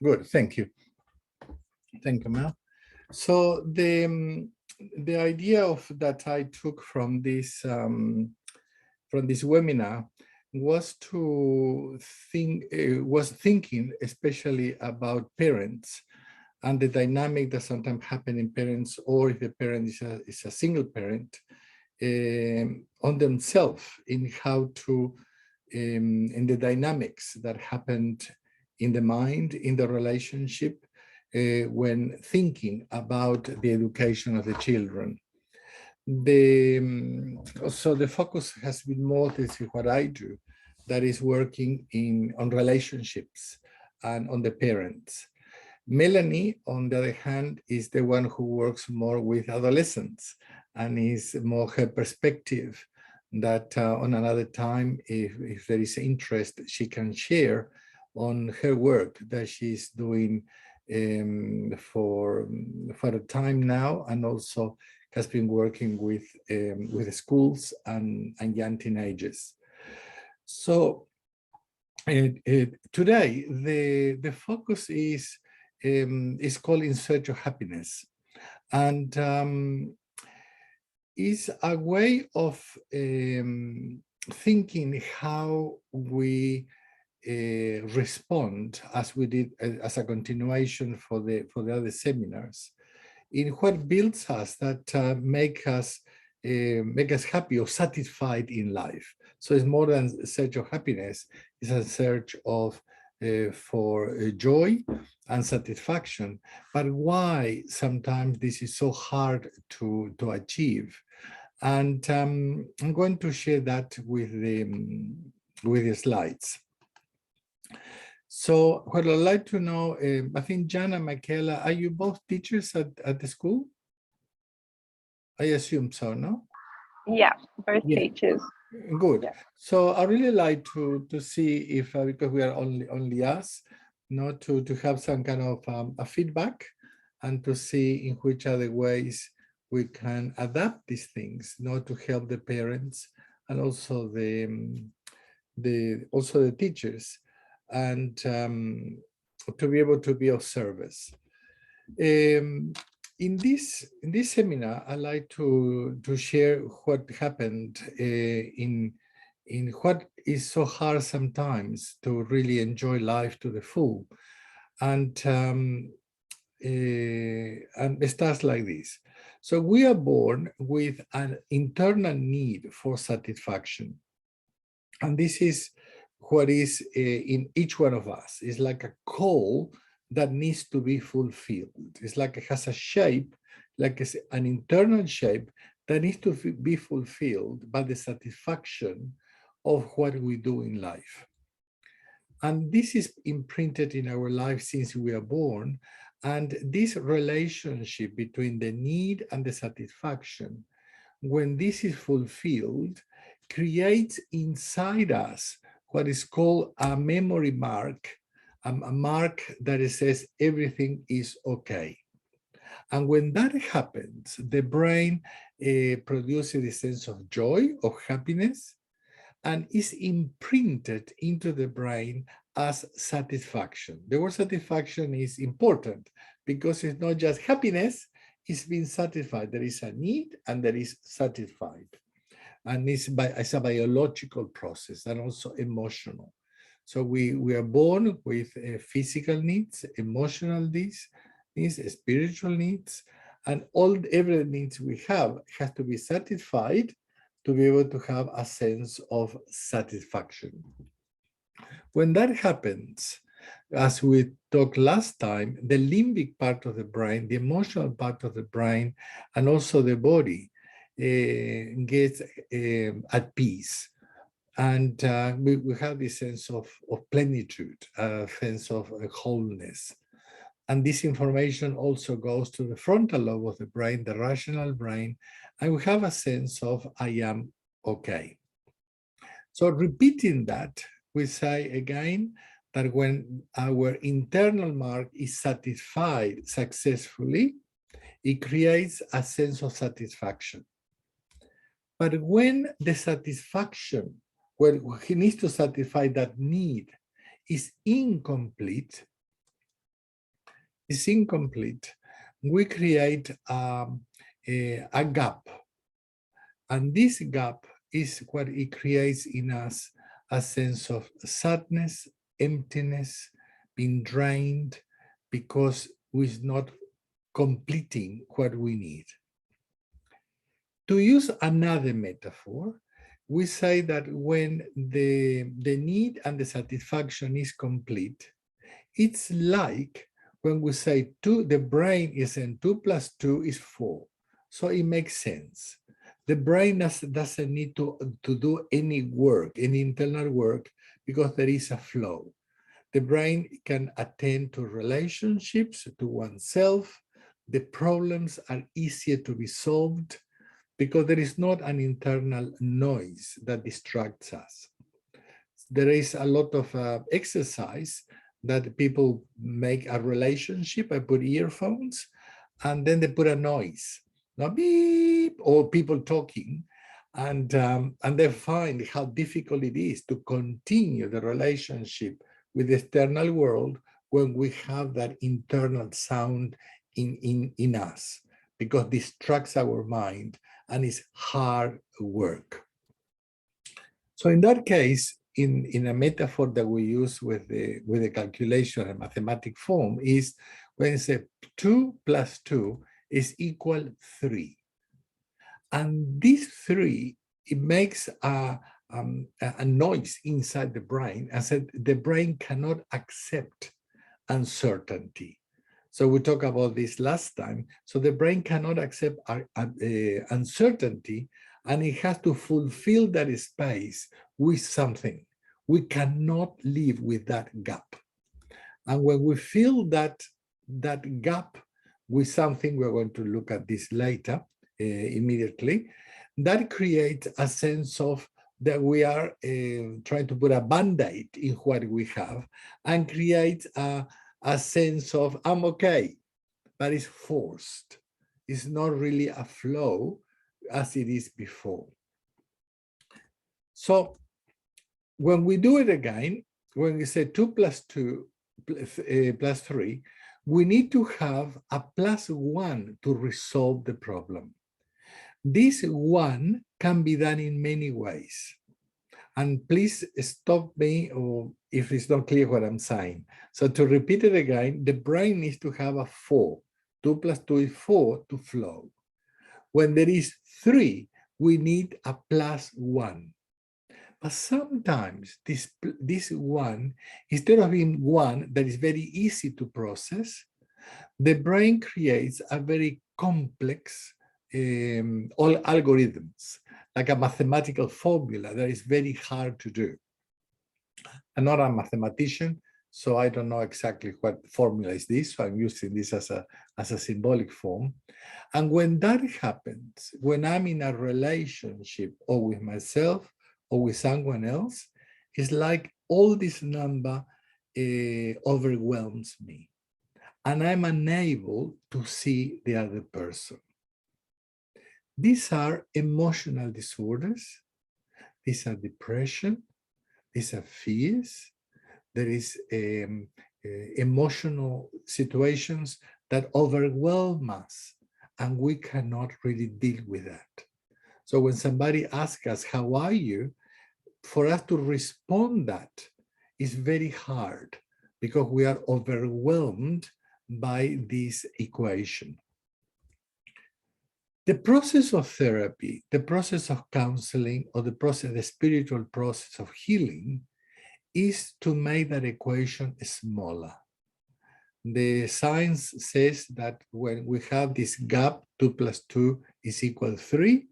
Good, thank you. Thank you, Mel. So the idea of that I took from this webinar was to think was thinking especially about parents and the dynamic that sometimes happen in parents, or if the parent is a single parent, on themselves, in how to in the dynamics that happened in the mind, in the relationship, when thinking about the education of the children. So the focus has been more, this is what I do, that is working on relationships and on the parents. Melanie, on the other hand, is the one who works more with adolescents, and is more her perspective that on another time, if there is interest, she can share on her work that she's doing for a time now, and also has been working with schools and young teenagers. So today, the focus is called In Search of Happiness, and is a way of thinking how we respond, as we did as a continuation for the other seminars, in what builds us, that make us happy or satisfied in life. So it's more than a search of happiness; it's a search of for joy and satisfaction. But why sometimes this is so hard to achieve? And I'm going to share that with the slides. So what I'd like to know, I think Jan and Michaela, are you both teachers at the school? I assume so, no? Yeah, both teachers. Good. Yeah. So I really like to see if, because we are only us, to have some kind of a feedback, and to see in which other ways we can adapt these things, to help the parents and also the teachers, and to be able to be of service. In this seminar, I like to share what happened in what is so hard sometimes to really enjoy life to the full, and it starts like this. So we are born with an internal need for satisfaction, and this is what is in each one of us. It's like a call that needs to be fulfilled. It's like it has a shape, like it's an internal shape that needs to be fulfilled by the satisfaction of what we do in life. And this is imprinted in our life since we are born. And this relationship between the need and the satisfaction, when this is fulfilled, creates inside us what is called a memory mark, a mark that says everything is okay. And when that happens, the brain produces a sense of joy, of happiness, and is imprinted into the brain as satisfaction. The word satisfaction is important because it's not just happiness, it's being satisfied. There is a need and there is satisfied. And it's a biological process and also emotional. So we are born with physical needs, emotional needs, spiritual needs, and every needs we have has to be satisfied to be able to have a sense of satisfaction. When that happens, as we talked last time, the limbic part of the brain, the emotional part of the brain, and also the body gets at peace. And we have this sense of plenitude, a sense of wholeness. And this information also goes to the frontal lobe of the brain, the rational brain, and we have a sense of I am okay. So repeating that, we say again that when our internal mark is satisfied successfully, it creates a sense of satisfaction. But when the satisfaction, when he needs to satisfy that need, is incomplete, is incomplete, we create a gap. And this gap is what it creates in us a sense of sadness, emptiness, being drained because we're not completing what we need. To use another metaphor, we say that when the need and the satisfaction is complete, it's like when we say 2, the brain is saying 2 plus 2 is 4. So it makes sense. The brain doesn't need to do any work, any internal work, because there is a flow. The brain can attend to relationships, to oneself. The problems are easier to be solved because there is not an internal noise that distracts us. There is a lot of exercise that people make a relationship. I put earphones and then they put a noise, now beep, or people talking, and they find how difficult it is to continue the relationship with the external world when we have that internal sound in us, because it distracts our mind and it's hard work. So in that case, in a metaphor that we use with the calculation and mathematic form, is when you say 2 plus 2 is equal 3. And this 3, it makes a noise inside the brain, and said the brain cannot accept uncertainty. So we talked about this last time. So the brain cannot accept uncertainty, and it has to fulfill that space with something. We cannot live with that gap. And when we fill that gap with something, we're going to look at this later, immediately, that creates a sense of that we are trying to put a band-aid in what we have, and create a sense of, I'm okay, but it's forced. It's not really a flow as it is before. So when we do it again, when we say 2 plus 2 plus 3, we need to have a plus 1 to resolve the problem. This 1 can be done in many ways. And please stop me or if it's not clear what I'm saying. So to repeat it again, the brain needs to have a 4. 2 plus 2 is 4 to flow. When there is 3, we need a plus 1. But sometimes this 1, instead of being 1 that is very easy to process, the brain creates a very complex all algorithms, like a mathematical formula that is very hard to do. I'm not a mathematician, so I don't know exactly what formula is this, so I'm using this as a symbolic form. And when that happens, when I'm in a relationship or with myself or with someone else, it's like all this number overwhelms me, and I'm unable to see the other person. These are emotional disorders. These are depression. These are fears. There is emotional situations that overwhelm us, and we cannot really deal with that. So when somebody asks us, how are you? For us to respond that is very hard, because we are overwhelmed by this equation. The process of therapy, the process of counseling, or the spiritual process of healing is to make that equation smaller. The science says that when we have this gap, 2 plus 2 is equal 3,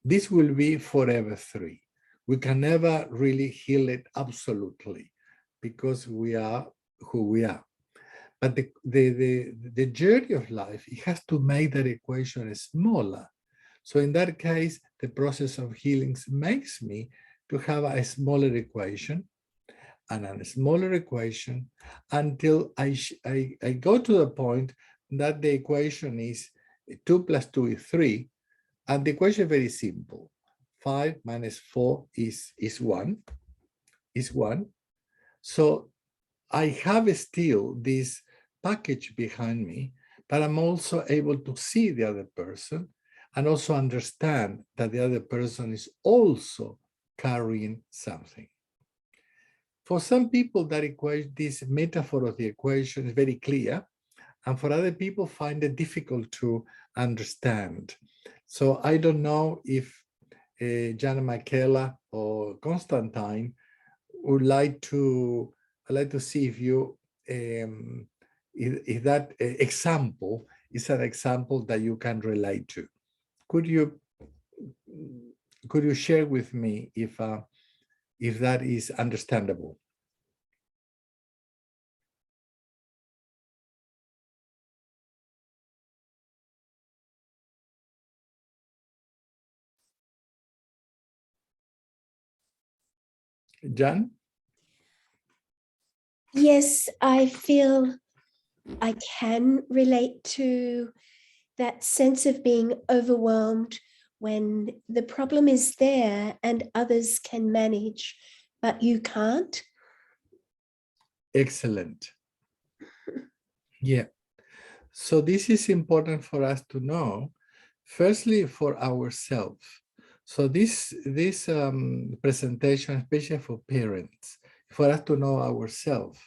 this will be forever 3. We can never really heal it absolutely, because we are who we are. But the journey of life, it has to make that equation smaller. So in that case, the process of healing makes me to have a smaller equation and a smaller equation until I go to the point that the equation is 2 plus 2 is 3. And the equation is very simple. 5 minus 4 is 1. Is 1. So I have still this package behind me, but I'm also able to see the other person and also understand that the other person is also carrying something. For some people, that equation, this metaphor of the equation is very clear, and for other people find it difficult to understand. So I don't know if Jana Michaela or Constantine would like to, I'd like to see if you, if that example is an example that you can relate to. Could you share with me if that is understandable? Jan? Yes, I feel I can relate to that sense of being overwhelmed when the problem is there and others can manage, but you can't. Excellent. Yeah. So this is important for us to know, firstly, for ourselves. So this presentation, especially for parents, for us to know ourselves.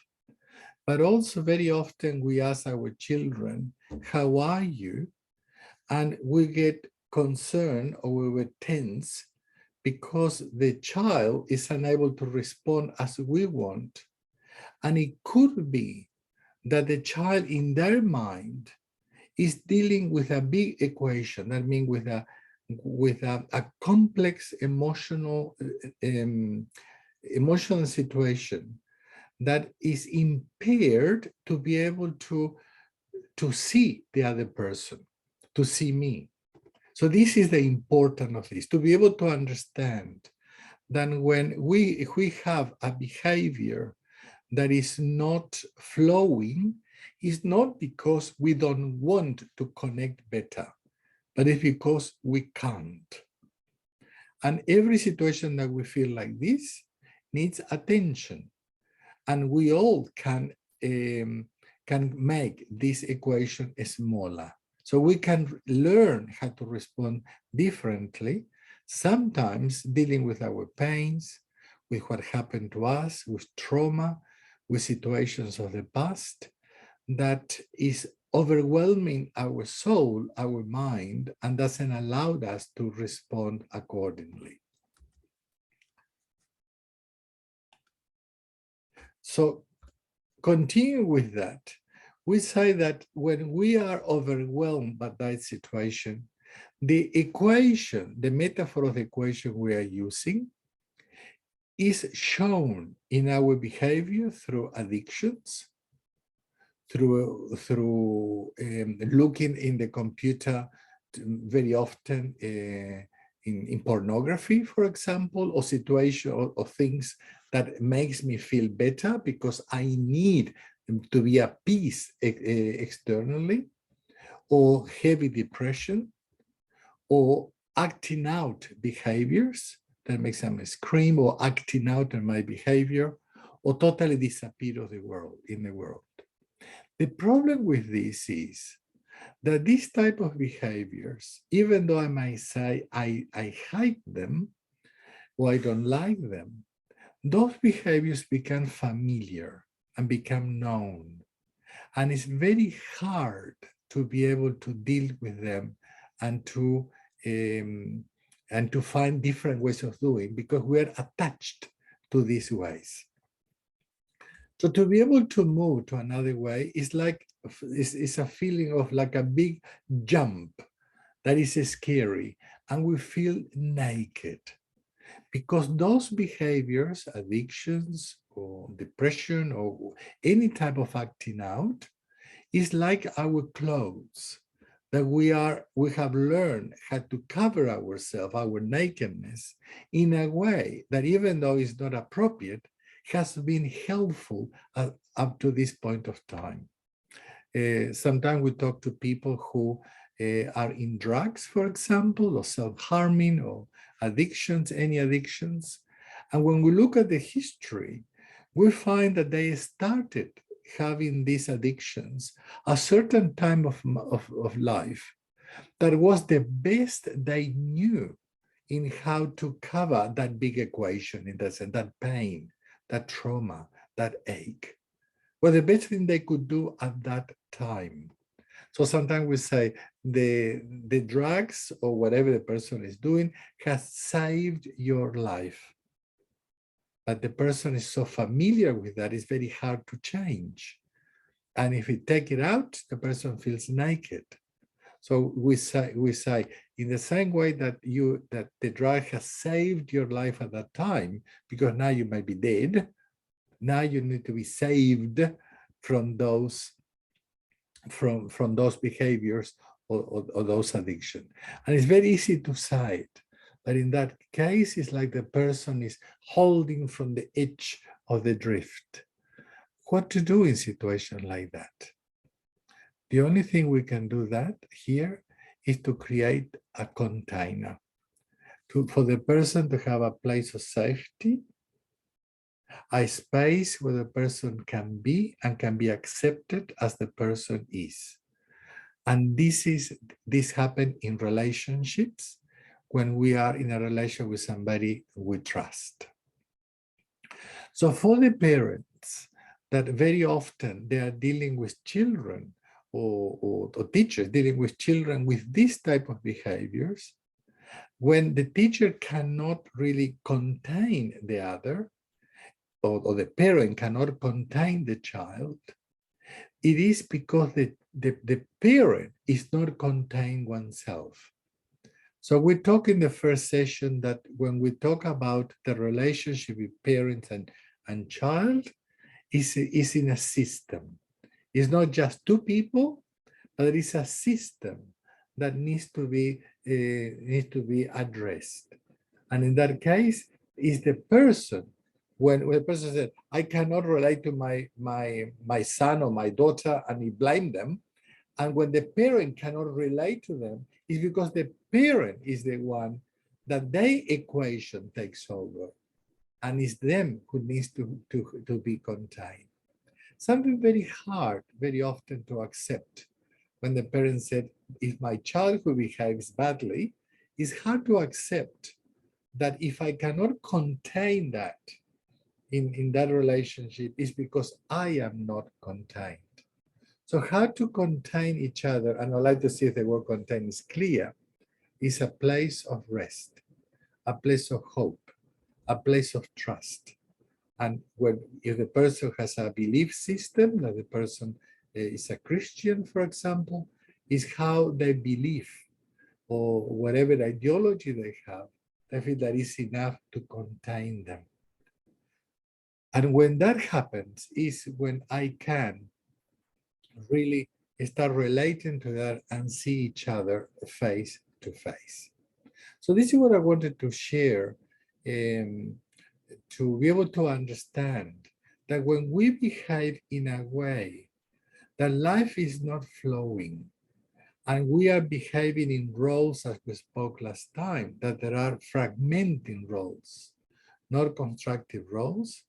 But also very often we ask our children, how are you? And we get concerned or we were tense because the child is unable to respond as we want. And it could be that the child in their mind is dealing with a big equation, that means with a complex emotional situation that is impaired to be able to see the other person, to see me. So this is the importance of this, to be able to understand that when if we have a behavior that is not flowing, is not because we don't want to connect better, but it's because we can't. And every situation that we feel like this needs attention. And we all can make this equation smaller. So we can learn how to respond differently, sometimes dealing with our pains, with what happened to us, with trauma, with situations of the past that is overwhelming our soul, our mind, and doesn't allow us to respond accordingly. So continue with that. We say that when we are overwhelmed by that situation, the equation, the metaphor of the equation we are using is shown in our behavior through addictions, through looking in the computer very often in pornography, for example, or situation or things that makes me feel better because I need to be at peace externally, or heavy depression, or acting out behaviors that makes them scream, or acting out on my behavior, or totally disappear of the world, in the world. The problem with this is that these type of behaviors, even though I might say I hate them or I don't like them, those behaviors become familiar and become known. And it's very hard to be able to deal with them and to find different ways of doing, because we are attached to these ways. So to be able to move to another way is like, it's a feeling of like a big jump that is scary, and we feel naked because those behaviors, addictions or depression or any type of acting out, is like our clothes that we have learned how to cover ourselves, our nakedness, in a way that even though it's not appropriate, has been helpful up to this point of time. Sometimes we talk to people who are in drugs, for example, or self-harming, or addictions, any addictions. And when we look at the history, we find that they started having these addictions a certain time of life that was the best they knew in how to cover that big equation, in that sense, that pain, that trauma, that ache, was the best thing they could do at that time. So sometimes we say the drugs or whatever the person is doing has saved your life. But the person is so familiar with that, it's very hard to change. And if we take it out, the person feels naked. So we say in the same way that the drug has saved your life at that time, because now you might be dead. Now you need to be saved from those behaviors or those addictions. And it's very easy to say it, but in that case, it's like the person is holding from the edge of the drift. What to do in situations like that? The only thing we can do that here is to create a container for the person to have a place of safety, a space where the person can be and can be accepted as the person is. And this happens in relationships when we are in a relation with somebody we trust. So for the parents that very often they are dealing with children or teachers dealing with children with this type of behaviors, when the teacher cannot really contain the other, or the parent cannot contain the child, it is because the parent is not contained oneself. So we talk in the first session that when we talk about the relationship with parents and child, is in a system. It's not just two people, but it is a system that needs to be addressed. And in that case, is the person. When the person said, I cannot relate to my son or my daughter, and he blamed them. And when the parent cannot relate to them, it's because the parent is the one that their equation takes over. And it's them who needs to be contained. Something very hard, very often to accept. When the parent said, if my child who behaves badly, it's hard to accept that if I cannot contain that in that relationship, is because I am not contained. So how to contain each other, and I'd like to see if the word contain is clear, is a place of rest, a place of hope, a place of trust. And if the person has a belief system, that the person is a Christian, for example, is how they believe or whatever ideology they have, they feel that is enough to contain them. And when that happens is when I can really start relating to that and see each other face to face. So this is what I wanted to share, to be able to understand that when we behave in a way that life is not flowing, and we are behaving in roles, as we spoke last time, that there are fragmenting roles, not constructive roles,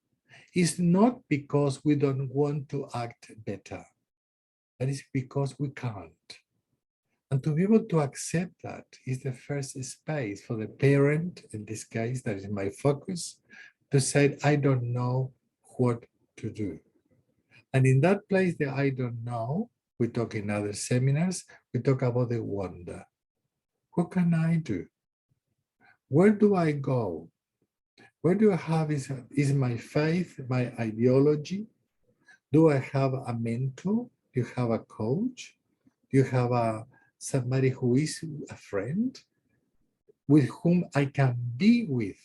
is not because we don't want to act better. That is because we can't. And to be able to accept that is the first space for the parent, in this case, that is my focus, to say, I don't know what to do. And in that place, the I don't know, we talk in other seminars, we talk about the wonder. What can I do? Where do I go? Where do I have is my faith, my ideology? Do I have a mentor? Do you have a coach? Do you have somebody who is a friend with whom I can be with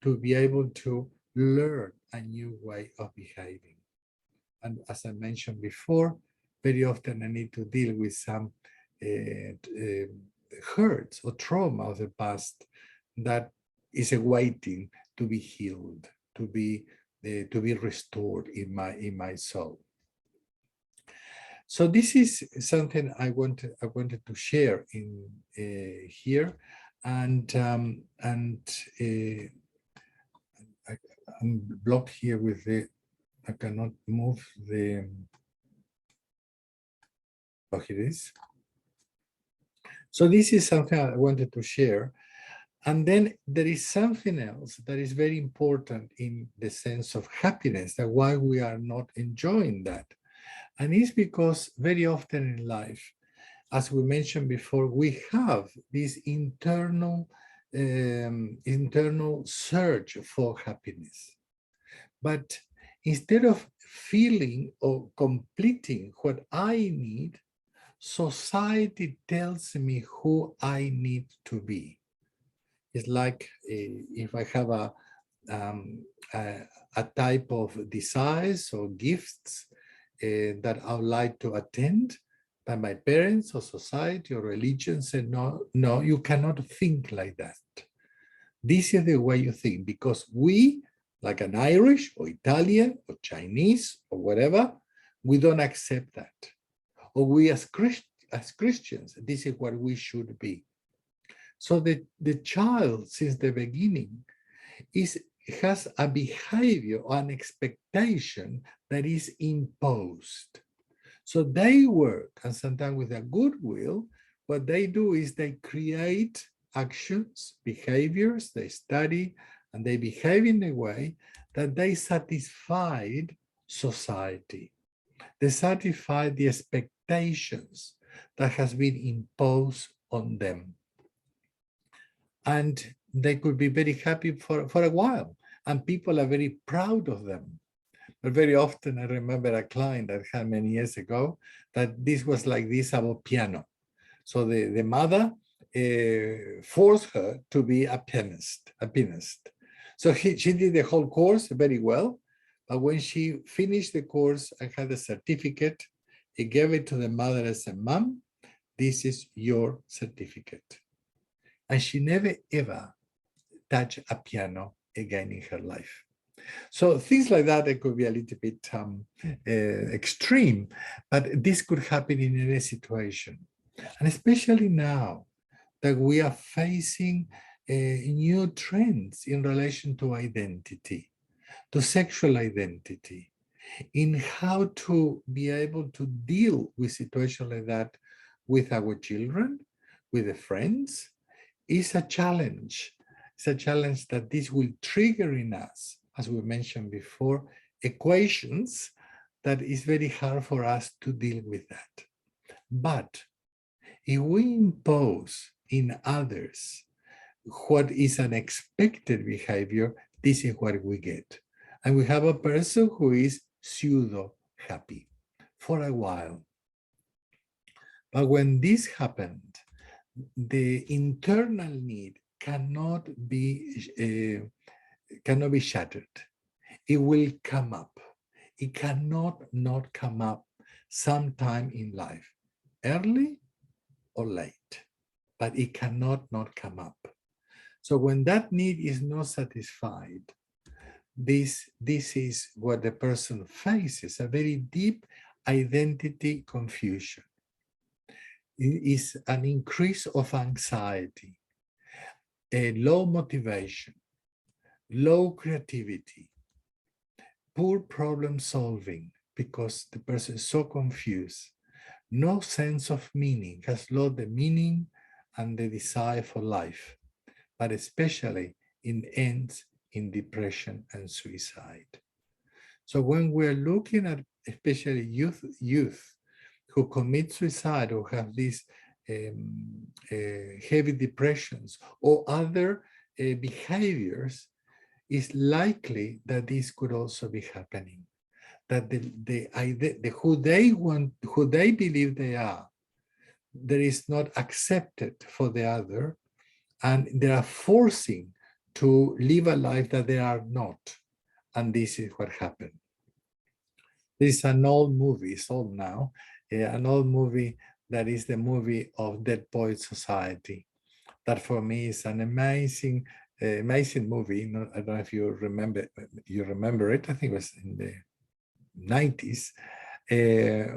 to be able to learn a new way of behaving? And as I mentioned before, very often I need to deal with some hurts or trauma of the past that is awaiting to be healed, to be restored in my soul. So this is something I wanted to share in here, and I'm blocked here with the I cannot move the, oh, here it is. So this is something I wanted to share. And then there is something else that is very important in the sense of happiness, that why we are not enjoying that. And it's because very often in life, as we mentioned before, we have this internal search for happiness. But instead of feeling or completing what I need, society tells me who I need to be. It's like if I have a type of desires or gifts that I would like to attend, but my parents or society or religion said, no, no, you cannot think like that. This is the way you think, because we, like an Irish or Italian or Chinese or whatever, we don't accept that. Or we as Christians, this is what we should be. So the child, since the beginning, has a behavior or an expectation that is imposed. So they work, and sometimes with a good will, what they do is they create actions, behaviors, they study, and they behave in a way that they satisfied society. They satisfy the expectations that has been imposed on them. And they could be very happy for a while, and people are very proud of them. But very often I remember a client that had many years ago that this was like this about piano. So the mother forced her to be a pianist. So she did the whole course very well, but when she finished the course and had a certificate, he gave it to the mother and said, "Mom, this is your certificate." And she never ever touched a piano again in her life. So things like that, it could be a little bit extreme, but this could happen in any situation. And especially now that we are facing new trends in relation to identity, to sexual identity, in how to be able to deal with situations like that with our children, with the friends, is a challenge. It's a challenge that this will trigger in us, as we mentioned before, equations that is very hard for us to deal with that. But if we impose in others what is an expected behavior, this is what we get. And we have a person who is pseudo happy for a while. But when this happened, the internal need cannot be shattered. It will come up. It cannot not come up sometime in life, early or late, but it cannot not come up. So when that need is not satisfied, this is what the person faces, a very deep identity confusion. It is an increase of anxiety, a low motivation, low creativity, poor problem solving, because the person is so confused, no sense of meaning, has lost the meaning and the desire for life, but especially it ends in depression and suicide. So when we're looking at especially youth who commit suicide or have these heavy depressions or other behaviors, it's likely that this could also be happening. That who they believe they are, there is not accepted for the other, and they are forcing to live a life that they are not. And this is what happened. This is an old movie, it's old now, an old movie that is the movie of Dead Poets Society. That for me is an amazing movie. I don't know if you remember it. I think it was in the 90s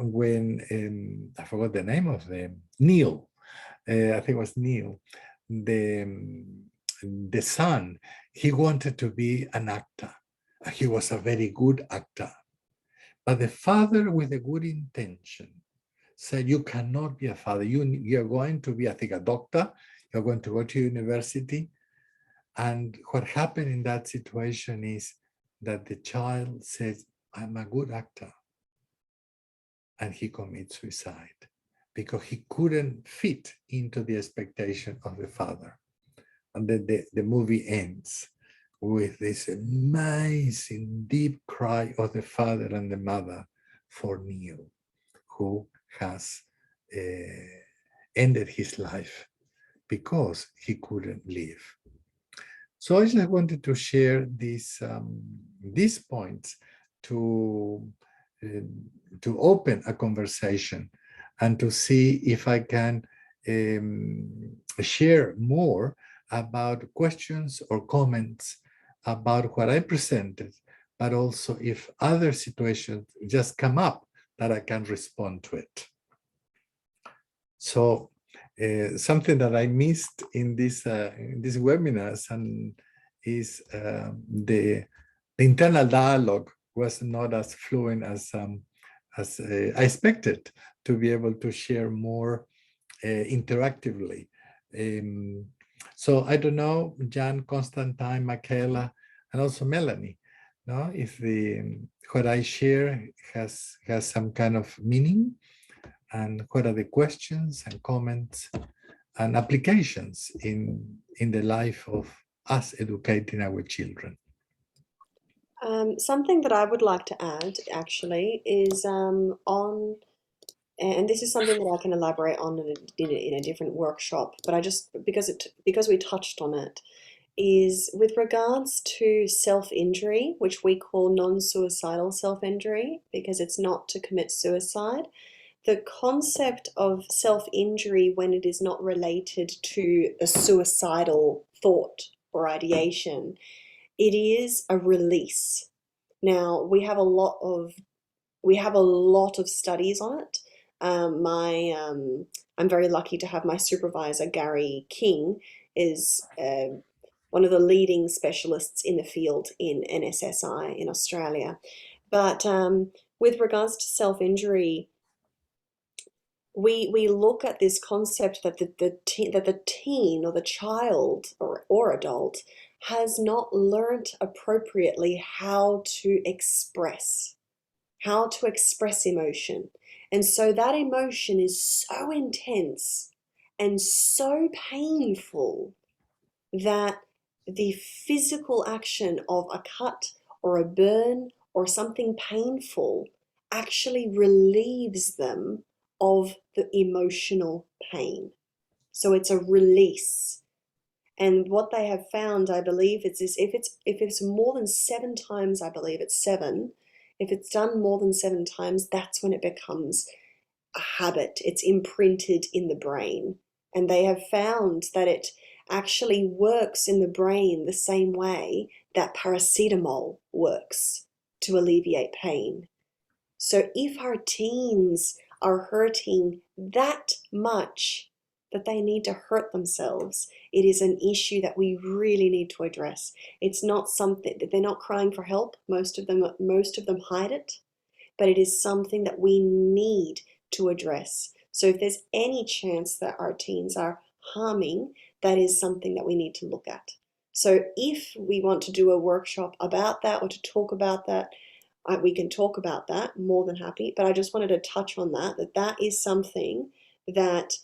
when I forgot the name of them. Neil. I think it was Neil. The son, he wanted to be an actor. He was a very good actor. But the father with a good intention said, you cannot be a father. You're going to be, I think, a doctor. You're going to go to university. And what happened in that situation is that the child says, I'm a good actor. And he commits suicide because he couldn't fit into the expectation of the father. And then the movie ends with this amazing deep cry of the father and the mother for Neil, who has ended his life because he couldn't live. So I just wanted to share these points to open a conversation and to see if I can share more about questions or comments about what I presented, but also if other situations just come up that I can respond to it. So something that I missed in these webinars and is the internal dialogue was not as fluent as I expected to be able to share more interactively. So I don't know, Jan, Constantine, Michaela, and also Melanie, no, if what I share has some kind of meaning, and what are the questions and comments and applications in the life of us educating our children. Something that I would like to add actually is on, and this is something that I can elaborate on in a different workshop, but I just, because we touched on it, is with regards to self-injury, which we call non-suicidal self-injury, because it's not to commit suicide. The concept of self-injury when it is not related to a suicidal thought or ideation, it is a release. Now, we have a lot of studies on it. I'm very lucky to have my supervisor, Gary King, is one of the leading specialists in the field in NSSI in Australia. But with regards to self-injury, we look at this concept that the teen or the child or adult has not learnt appropriately how to express emotion. And so that emotion is so intense and so painful that the physical action of a cut or a burn or something painful actually relieves them of the emotional pain. So it's a release. And what they have found, I believe, is if it's more than 7 times, I believe it's 7, if it's done more than 7 times, that's when it becomes a habit. It's imprinted in the brain. And they have found that it actually works in the brain the same way that paracetamol works to alleviate pain. So if our teens are hurting that much that they need to hurt themselves, it is an issue that we really need to address. It's not something that they're not crying for help. Most of them hide it, but it is something that we need to address. So if there's any chance that our teens are harming, that is something that we need to look at. So if we want to do a workshop about that or to talk about that, we can talk about that, more than happy. But I just wanted to touch on that is something that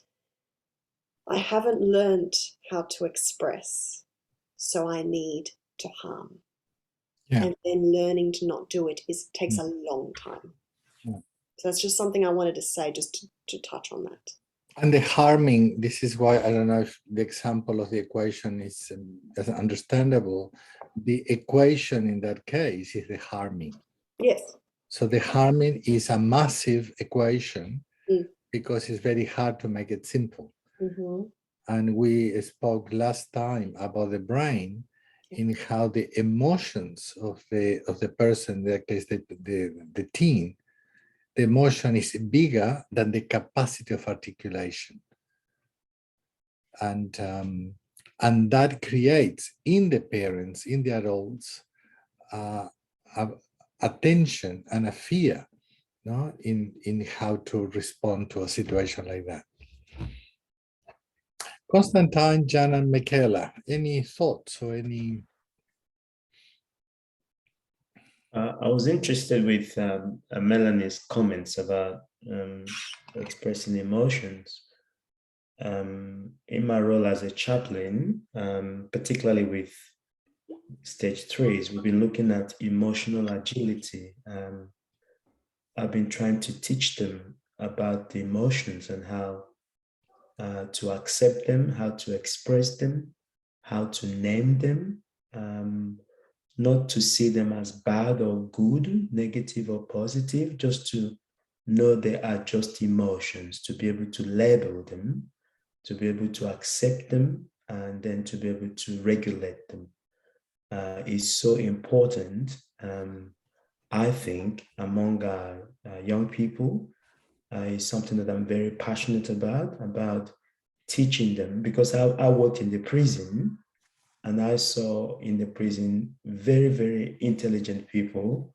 I haven't learned how to express, so I need to harm. Yeah. And then learning to not do it takes a long time. Yeah. So that's just something I wanted to say, just to touch on that. And the harming, this is why I don't know if the example of the equation is understandable. The equation in that case is the harming. Yes. So the harming is a massive equation because it's very hard to make it simple. Mm-hmm. And we spoke last time about the brain in how the emotions of the person, in that case the teen, the emotion is bigger than the capacity of articulation. And that creates in the parents, in the adults, a tension and a fear no, in how to respond to a situation like that. Constantine, Jan, and Michaela, any thoughts or any? I was interested with Melanie's comments about expressing emotions. In my role as a chaplain, particularly with stage 3s, we've been looking at emotional agility. I've been trying to teach them about the emotions and how to accept them, how to express them, how to name them, not to see them as bad or good, negative or positive, just to know they are just emotions, to be able to label them, to be able to accept them, and then to be able to regulate them is so important, I think, among young people. Is something that I'm very passionate about teaching them, because I worked in the prison and I saw in the prison very, very intelligent people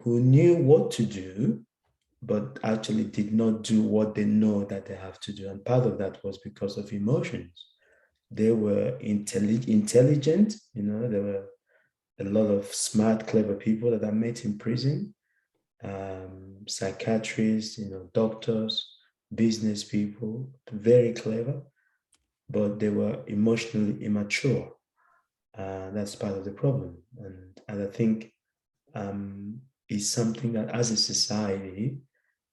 who knew what to do, but actually did not do what they know that they have to do. And part of that was because of emotions. They were intelligent, there were a lot of smart, clever people that I met in prison, psychiatrists, doctors, business people, very clever, but they were emotionally immature. That's part of the problem. And I think it's something that as a society,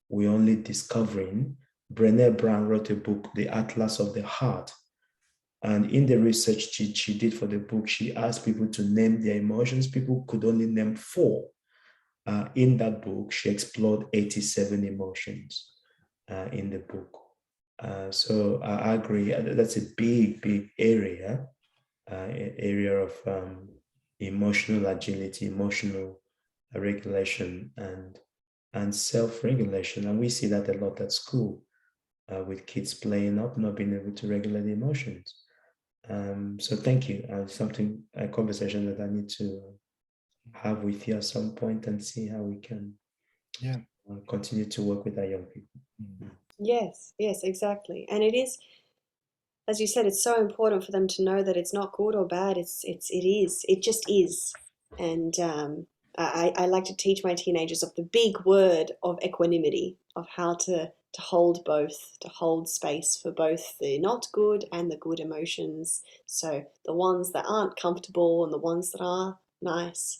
we're only discovering. Brené Brown wrote a book, The Atlas of the Heart. And in the research she did for the book, she asked people to name their emotions. People could only name 4. In that book, she explored 87 emotions in the book. So I agree. That's a big, big area of emotional agility, emotional regulation, and self-regulation. And we see that a lot at school with kids playing up, not being able to regulate emotions. So thank you. A conversation that I need to have with you at some point and see how we can continue to work with our young people. Yes, exactly. And it is, as you said, it's so important for them to know that it's not good or bad. It just is. And I like to teach my teenagers of the big word of equanimity, of how to hold both, to hold space for both the not good and the good emotions. So the ones that aren't comfortable and the ones that are nice.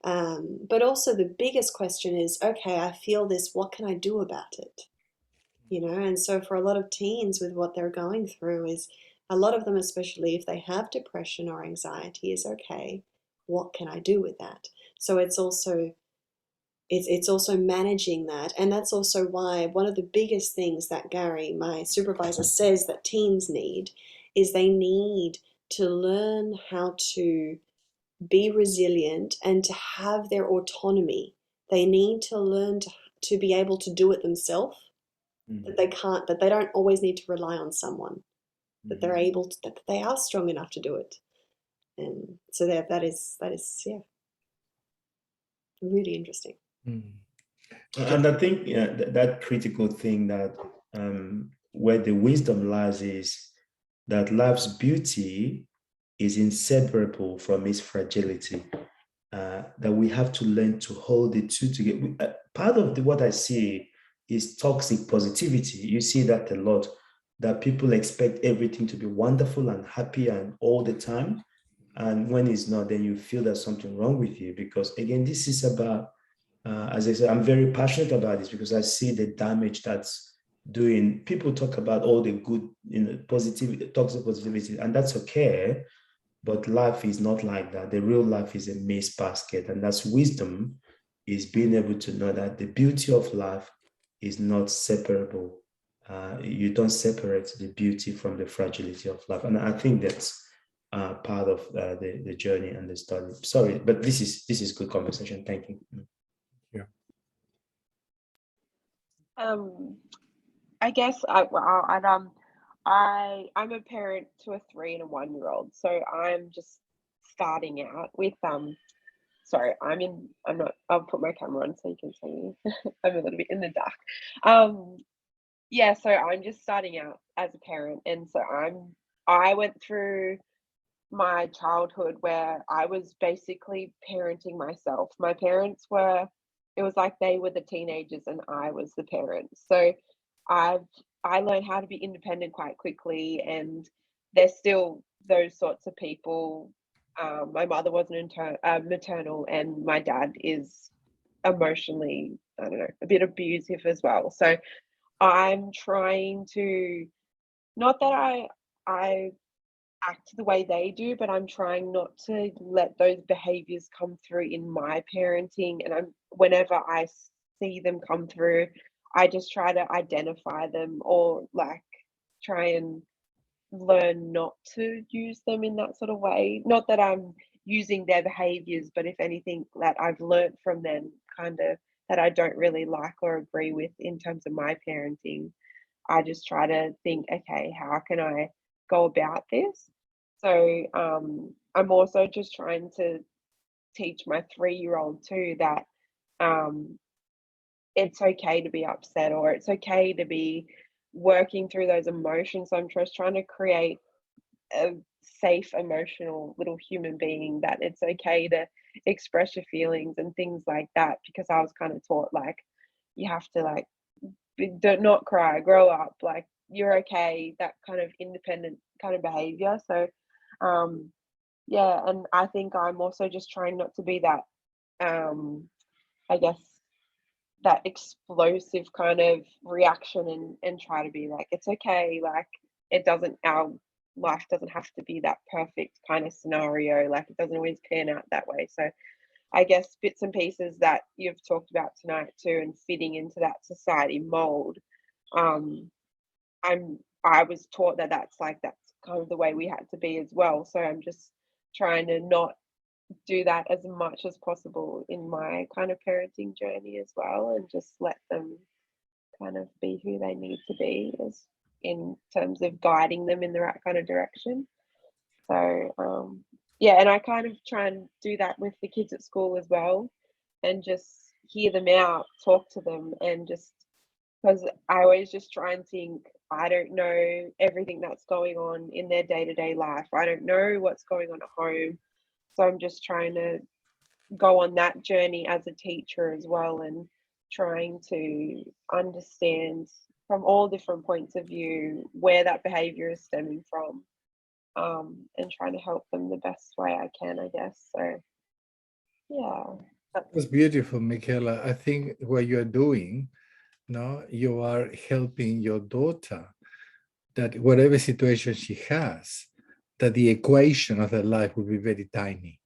But also the biggest question is, okay, I feel this, what can I do about it? And so for a lot of teens with what they're going through is, a lot of them, especially if they have depression or anxiety, is okay, what can I do with that? So it's also managing that. And that's also why one of the biggest things that Gary, my supervisor, says that teens need is they need to learn how to be resilient and to have their autonomy. They need to learn to be able to do it themselves. That they don't always need to rely on someone, that they're able to, that they are strong enough to do it. And so that is really interesting. And I think that critical thing that where the wisdom lies is that life's beauty is inseparable from its fragility. That we have to learn to hold the two together. Part of what I see is toxic positivity. You see that a lot, that people expect everything to be wonderful and happy and all the time. And when it's not, then you feel there's something wrong with you. Because again, this is about, as I said, I'm very passionate about this because I see the damage that's doing. People talk about all the good, positivity, toxic positivity, and that's okay. But life is not like that. The real life is a mixed basket. And that's wisdom, is being able to know that the beauty of life is not separable. You don't separate the beauty from the fragility of life. And I think that's part of the journey and the study. Sorry, but this is good conversation. Thank you. Yeah. I guess I'm a parent to a 3 and a 1-year-old, so I'm just starting out with sorry, I'll put my camera on so you can see me. I'm a little bit in the dark. Yeah, so I'm just starting out as a parent, and so I went through my childhood where I was basically parenting myself. My parents were, it was like they were the teenagers and I was the parent. So I learned how to be independent quite quickly, and there's still those sorts of people. My mother was maternal, and my dad is emotionally, I don't know, a bit abusive as well. So I'm trying to, not that I act the way they do, but I'm trying not to let those behaviors come through in my parenting. And whenever I see them come through, I just try to identify them, or like try and learn not to use them in that sort of way. Not that I'm using their behaviors, but if anything that I've learned from them, kind of, that I don't really like or agree with in terms of my parenting, I just try to think, okay, how can I go about this? So I'm also just trying to teach my 3-year-old too that um, it's okay to be upset, or it's okay to be working through those emotions. So I'm just trying to create a safe, emotional little human being, that it's okay to express your feelings and things like that, because I was kind of taught like you have to like don't not cry, grow up, like you're okay, that kind of independent kind of behavior. So yeah, and I think I'm also just trying not to be that I guess that explosive kind of reaction, and try to be like, it's okay, like it doesn't, our life doesn't have to be that perfect kind of scenario, like it doesn't always pan out that way. So I guess bits and pieces that you've talked about tonight too, and fitting into that society mold. Um, I was taught that that's kind of the way we had to be as well. So I'm just trying to not do that as much as possible in my kind of parenting journey as well, and just let them kind of be who they need to be, as in terms of guiding them in the right kind of direction. So yeah, and I kind of try and do that with the kids at school as well, and just hear them out, talk to them, and just, because I always just try and think, I don't know everything that's going on in their day-to-day life. I don't know what's going on at home. So I'm just trying to go on that journey as a teacher as well, and trying to understand from all different points of view where that behavior is stemming from, and trying to help them the best way I can, I guess. So yeah. That's beautiful, Michaela. I think what you're doing, no, you are helping your daughter, that whatever situation she has, that the equation of her life will be very tiny.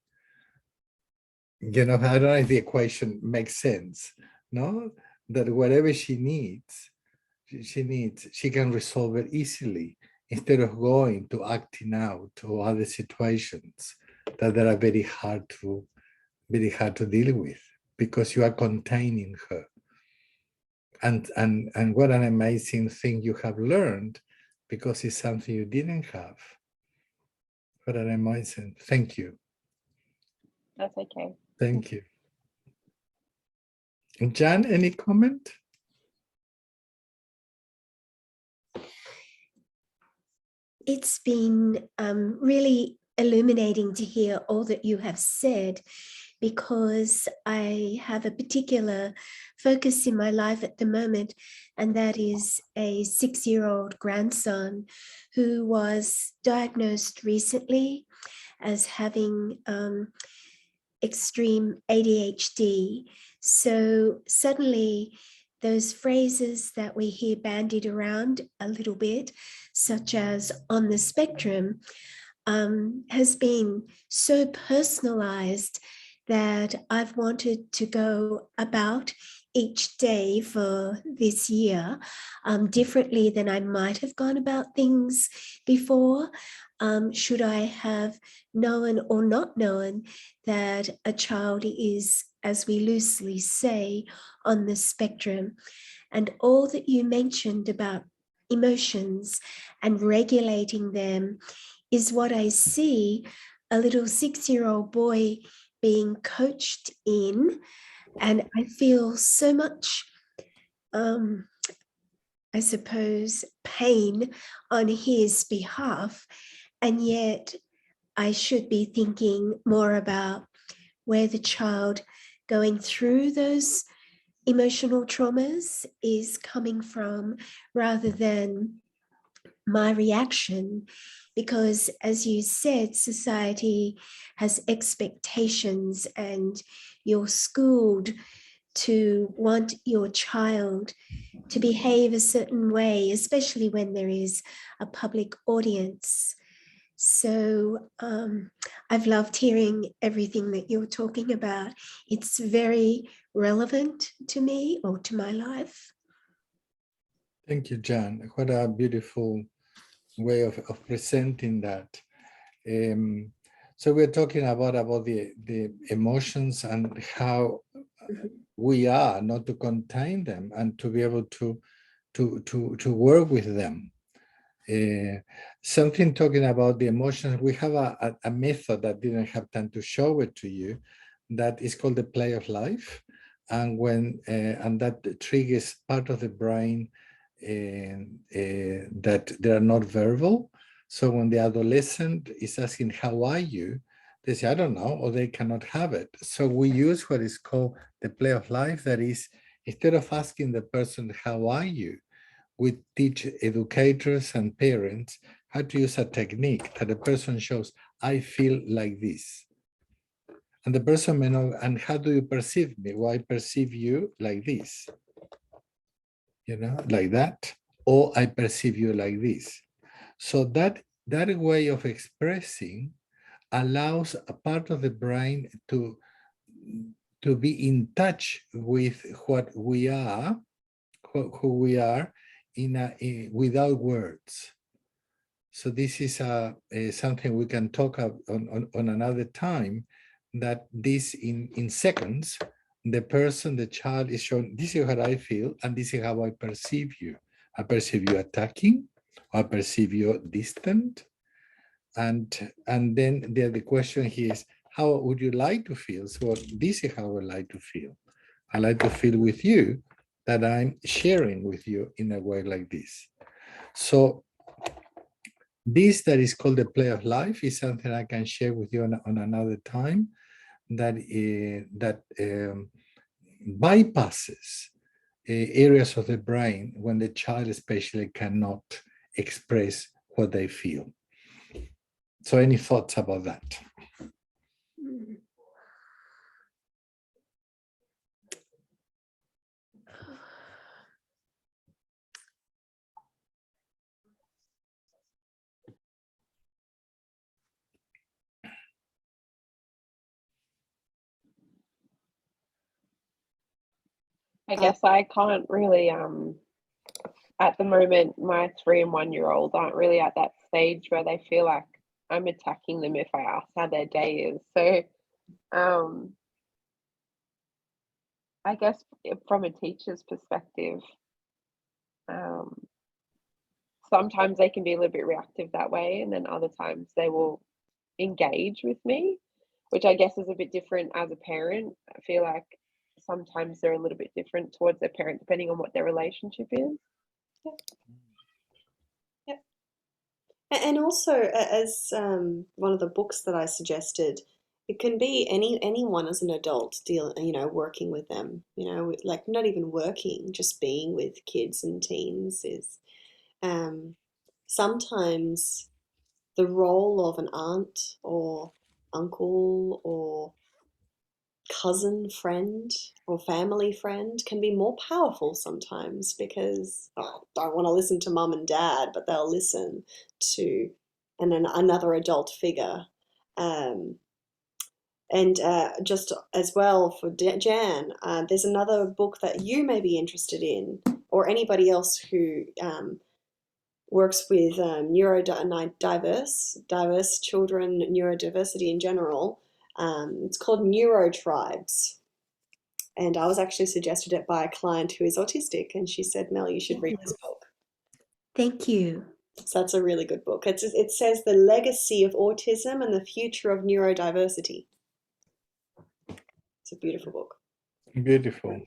You know, I don't know if the equation makes sense, no? That whatever she needs, she can resolve it easily, instead of going to acting out or other situations that are very hard to deal with, because you are containing her. And what an amazing thing you have learned, because it's something you didn't have. What an amazing, thank you. That's okay. Thank you. Jan, any comment? It's been really illuminating to hear all that you have said, because I have a particular focus in my life at the moment, and that is a 6-year-old grandson who was diagnosed recently as having extreme ADHD. So suddenly those phrases that we hear bandied around a little bit, such as on the spectrum, has been so personalized that I've wanted to go about each day for this year differently than I might have gone about things before. Should I have known or not known that a child is, as we loosely say, on the spectrum. And all that you mentioned about emotions and regulating them is what I see a little 6-year-old boy being coached in, and I feel so much, I suppose, pain on his behalf, and yet I should be thinking more about where the child going through those emotional traumas is coming from, rather than my reaction. Because, as you said, society has expectations, and you're schooled to want your child to behave a certain way, especially when there is a public audience. So I've loved hearing everything that you're talking about. It's very relevant to me, or to my life. Thank you, Jan. What a beautiful way of presenting that. So we're talking about the emotions and how we are not to contain them and to be able to work with them. Something talking about the emotions, we have a method that didn't have time to show it to you, that is called the play of life, and when and that triggers part of the brain that they are not verbal. So when the adolescent is asking, how are you? They say, I don't know, or they cannot have it. So we use what is called the play of life. That is, instead of asking the person, how are you? We teach educators and parents how to use a technique that the person shows, I feel like this. And the person may know, and how do you perceive me? Well, I perceive you like this, like that, or I perceive you like this. So that way of expressing allows a part of the brain to be in touch with what we are, who we are, without words. So this is something we can talk on another time, that this in seconds, the child is shown, this is what I feel, and this is how I perceive you. I perceive you attacking, I perceive you distant. And then the question here is, how would you like to feel? So this is how I like to feel. I like to feel with you that I'm sharing with you in a way like this. So this that is called the play of life is something I can share with you on another time, that bypasses areas of the brain when the child especially cannot express what they feel. So any thoughts about that? I guess I can't really at the moment, my 3 and 1 year olds aren't really at that stage where they feel like I'm attacking them if I ask how their day is. So I guess from a teacher's perspective, sometimes they can be a little bit reactive that way, and then other times they will engage with me, which I guess is a bit different as a parent. I feel like sometimes they're a little bit different towards their parent depending on what their relationship is. Yep. And also, as one of the books that I suggested, it can be anyone as an adult working with them, like not even working, just being with kids and teens is sometimes the role of an aunt or uncle or cousin friend or family friend can be more powerful sometimes, because I don't want to listen to mum and dad, but they'll listen to another adult figure. And just as well for Jan, there's another book that you may be interested in, or anybody else who works with diverse children, neurodiversity in general. It's called Neurotribes. And I was actually suggested it by a client who is autistic, and she said, Mel, you should read this book. Thank you. So that's a really good book. It says The Legacy of Autism and the Future of Neurodiversity. It's a beautiful book. Beautiful.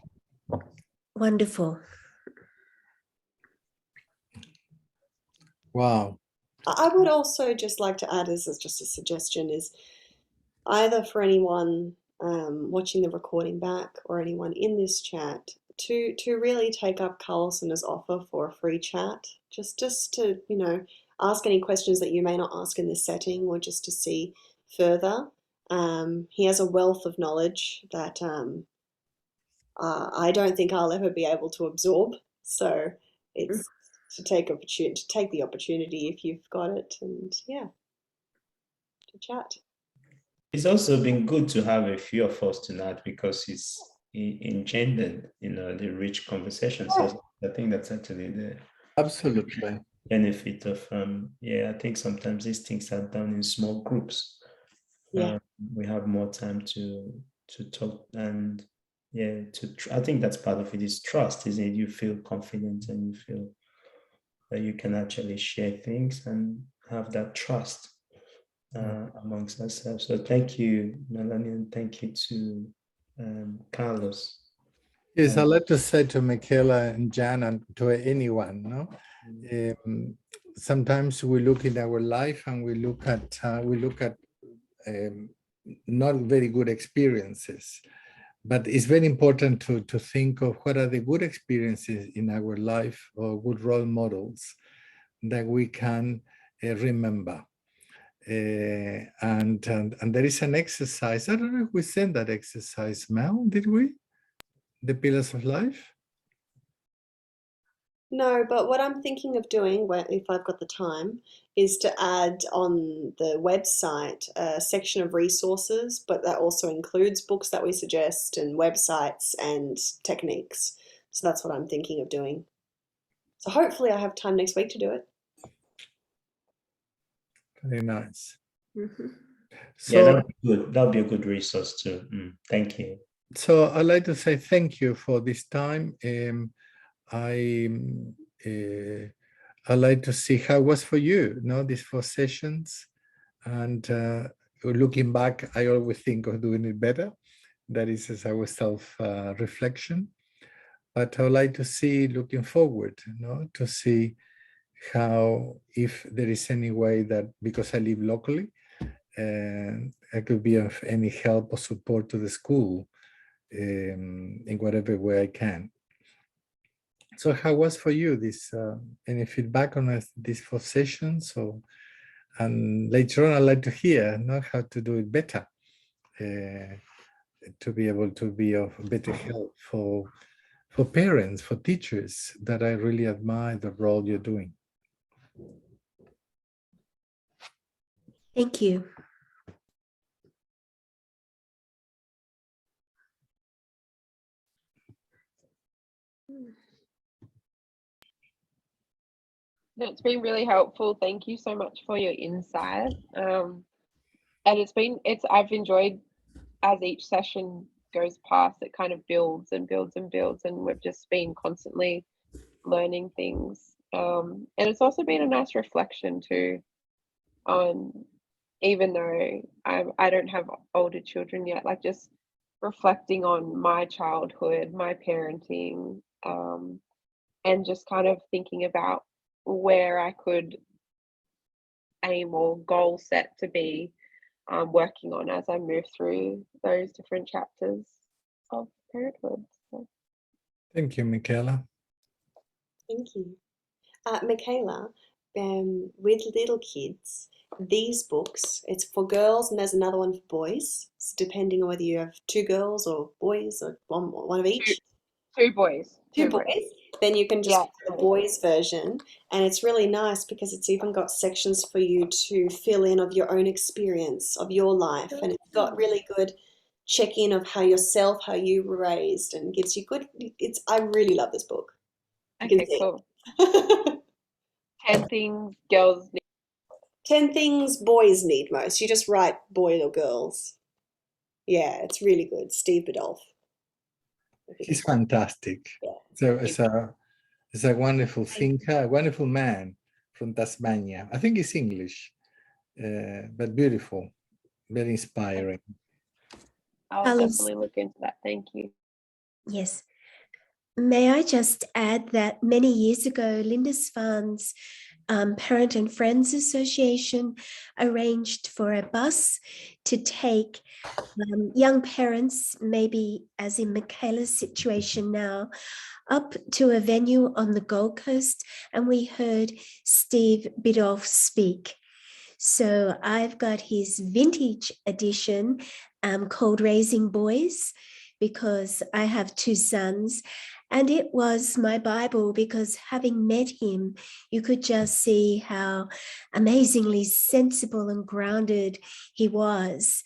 Wonderful. Wow. I would also just like to add, as just a suggestion, is either for anyone watching the recording back or anyone in this chat to really take up Carlson's offer for a free chat, just to ask any questions that you may not ask in this setting, or just to see further. He has a wealth of knowledge that I don't think I'll ever be able to absorb. So it's to take the opportunity if you've got it, and to chat. It's also been good to have a few of us tonight because it engendered, the rich conversation. So I think that's actually the Absolutely. benefit of, I think sometimes these things are done in small groups. Yeah. We have more time to talk, and I think that's part of it, is trust, isn't it? You feel confident and you feel that you can actually share things and have that trust amongst ourselves. So thank you, Melanie, and thank you to Carlos. Yes, I'd like to say to Michaela and Jan and to anyone, sometimes we look in our life and we look at not very good experiences, but it's very important to think of what are the good experiences in our life or good role models that we can remember. And there is an exercise. I don't know if we sent that exercise, Mel, did we? The Pillars of Life? No, but what I'm thinking of doing, if I've got the time, is to add on the website a section of resources, but that also includes books that we suggest and websites and techniques. So that's what I'm thinking of doing. So hopefully I have time next week to do it. Very nice. Mhm. So, that'd be good. That'll be a good resource too. Thank you. So I'd like to say thank you for this time. I'd like to see how it was for you, these 4 sessions. And looking back, I always think of doing it better. That is as our self-reflection. But I would like to see, looking forward, to see how, if there is any way that, because I live locally, I could be of any help or support to the school in whatever way I can. So how was for you this, any feedback on these 4 sessions? And later on, I'd like to hear how to do it better, to be able to be of better help for parents, for teachers, that I really admire the role you're doing. Thank you. That's been really helpful. Thank you so much for your insight. And I've enjoyed, as each session goes past, it kind of builds and builds and builds, and we've just been constantly learning things. And it's also been a nice reflection too on, even though I don't have older children yet, like just reflecting on my childhood, my parenting, and just kind of thinking about where I could aim or goal set to be working on as I move through those different chapters of parenthood. So. Thank you, Michaela. Thank you. Michaela, with little kids, these books, it's for girls and there's another one for boys. It's depending on whether you have 2 girls or boys or one of each. 2 boys. 2 boys. Then you can just pick the boys version, and it's really nice because it's even got sections for you to fill in of your own experience of your life, and it's got really good check-in of how you were raised, and gives you good. I really love this book. Okay, cool. 10 things girls need. 10 things boys need most. You just write boy or girls. Yeah, it's really good. Steve Biddulph. He's fantastic. Yeah. So it's a wonderful thinker, a wonderful man from Tasmania. I think he's English, but beautiful, very inspiring. I'll Carlos. definitely look into that. Thank you. Yes. May I just add that many years ago, Lindisfarne's Parent and Friends Association arranged for a bus to take young parents, maybe as in Michaela's situation now, up to a venue on the Gold Coast, and we heard Steve Biddulph speak. So I've got his vintage edition called Raising Boys, because I have two sons. And it was my Bible, because having met him, you could just see how amazingly sensible and grounded he was.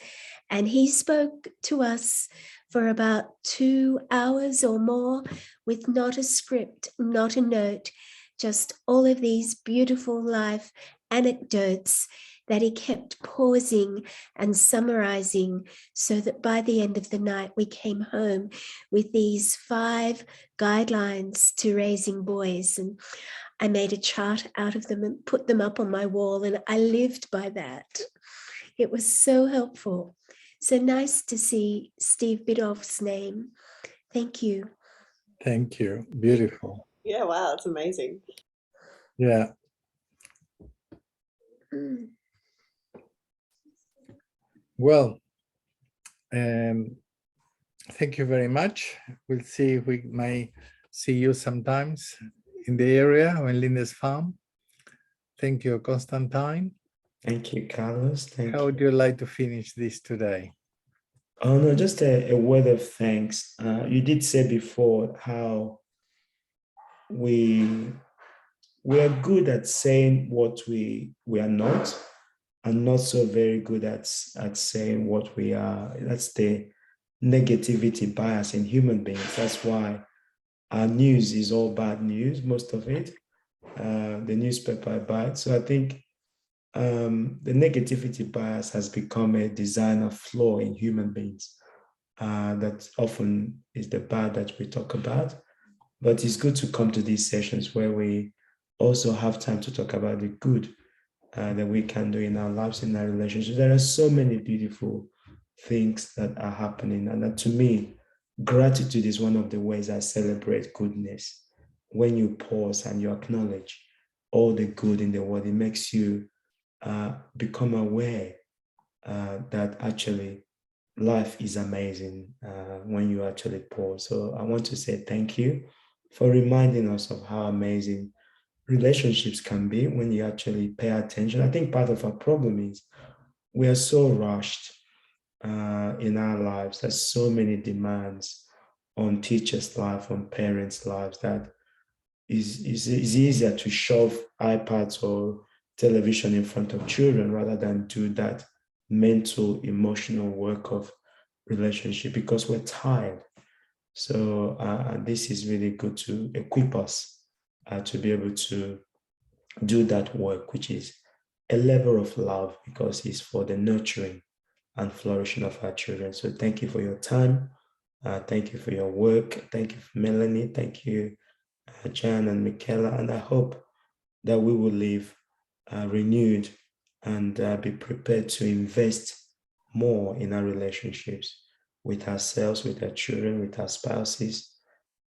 And he spoke to us for about 2 hours or more with not a script, not a note, just all of these beautiful life anecdotes that he kept pausing and summarizing, so that by the end of the night we came home with these 5 guidelines to raising boys. And I made a chart out of them and put them up on my wall, and I lived by that. It was so helpful. So nice to see Steve Biddulph's name. Thank you. Thank you. Beautiful. Yeah, wow, it's amazing. Yeah. Mm. Well, thank you very much. We'll see if we may see you sometimes in the area or in Lindisfarne. Thank you, Constantine. Thank you, Carlos. Thank How you. would you like to finish this today? Oh no, just a word of thanks. You did say before how we are good at saying what we are not, and not so very good at saying what we are. That's the negativity bias in human beings. That's why our news is all bad news, most of it. The newspaper I buy. So I think the negativity bias has become a designer flaw in human beings. That often is the bad that we talk about. But it's good to come to these sessions where we also have time to talk about the good that we can do in our lives, in our relationships. There are so many beautiful things that are happening. And that, to me, gratitude is one of the ways I celebrate goodness. When you pause and you acknowledge all the good in the world, it makes you become aware that actually life is amazing when you actually pause. So I want to say thank you for reminding us of how amazing relationships can be when you actually pay attention. I think part of our problem is we are so rushed in our lives. There's so many demands on teachers' life, on parents' lives, that is easier to shove iPads or television in front of children rather than do that mental, emotional work of relationship, because we're tired. So this is really good to equip us to be able to do that work, which is a level of love, because it's for the nurturing and flourishing of our children. So thank you for your time. Thank you for your work. Thank you, Melanie. Thank you, Jan and Michaela. And I hope that we will live renewed and be prepared to invest more in our relationships with ourselves, with our children, with our spouses,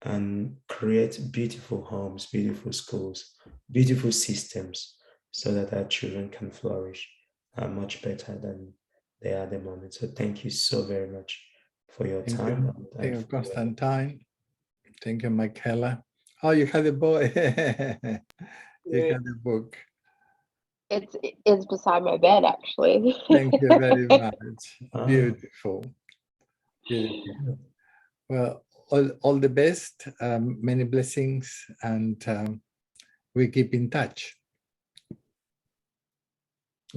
and create beautiful homes, beautiful schools, beautiful systems, so that our children can flourish much better than they are at the moment. So thank you so very much for your Thank time. you. Thank you, Constantine. Thank you, Michaela. Oh, you had a boy. You had a book. It's beside my bed, actually. Thank you very much. Ah. Beautiful. Beautiful. Well, all the best, many blessings, and we keep in touch.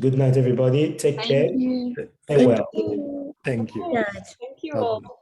Good night, everybody. Take care. Thank you. Stay well. You. Thank you. Good night. Thank you God all. bless.